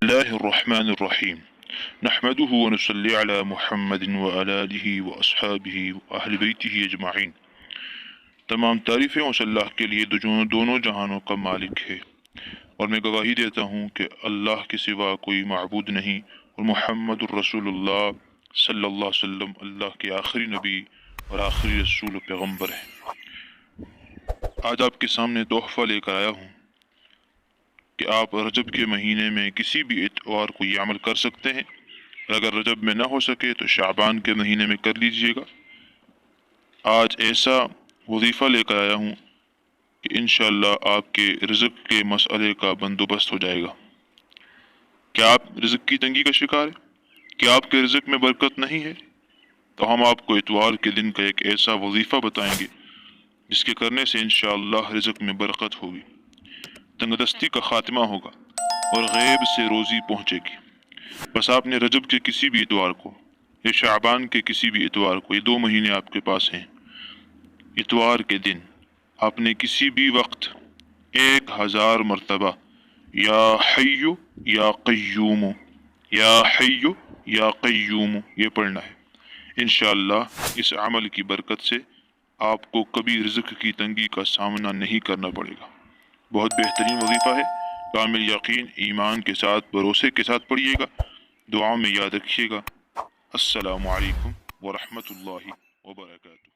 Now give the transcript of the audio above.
اللہ الرحمن الرحیم نحمده ونصلی علی محمد وعلی آلہ واصحابہ واہل بیتہ اجمعین۔ تمام تعریفیں اس اللہ کے لیے جو دونوں جہانوں کا مالک ہے، اور میں گواہی دیتا ہوں کہ اللہ کے سوا کوئی معبود نہیں، اور محمد الرسول اللہ صلی اللہ علیہ وسلم اللہ کے آخری نبی اور آخری رسول و پیغمبر ہیں۔ آج آپ کے سامنے تحفہ لے کر آیا ہوں کہ آپ رجب کے مہینے میں کسی بھی اتوار کو یہ عمل کر سکتے ہیں، اور اگر رجب میں نہ ہو سکے تو شعبان کے مہینے میں کر لیجئے گا۔ آج ایسا وظیفہ لے کر آیا ہوں کہ انشاءاللہ آپ کے رزق کے مسئلے کا بندوبست ہو جائے گا۔ کیا آپ رزق کی تنگی کا شکار ہیں؟ کیا آپ کے رزق میں برکت نہیں ہے؟ تو ہم آپ کو اتوار کے دن کا ایک ایسا وظیفہ بتائیں گے جس کے کرنے سے انشاءاللہ رزق میں برکت ہوگی، تنگ دستی کا خاتمہ ہوگا اور غیب سے روزی پہنچے گی۔ بس آپ نے رجب کے کسی بھی اتوار کو یا شعبان کے کسی بھی اتوار کو، یہ 2 مہینے آپ کے پاس ہیں، اتوار کے دن آپ نے کسی بھی وقت 1000 مرتبہ یا حی یا قیوم یا حی یا قیوم یہ پڑھنا ہے۔ انشاءاللہ اس عمل کی برکت سے آپ کو کبھی رزق کی تنگی کا سامنا نہیں کرنا پڑے گا۔ بہت بہترین وظیفہ ہے، کامل یقین ایمان کے ساتھ بھروسے کے ساتھ پڑھیے گا، دعاؤں میں یاد رکھیے گا۔ السلام علیکم ورحمۃ اللہ وبرکاتہ۔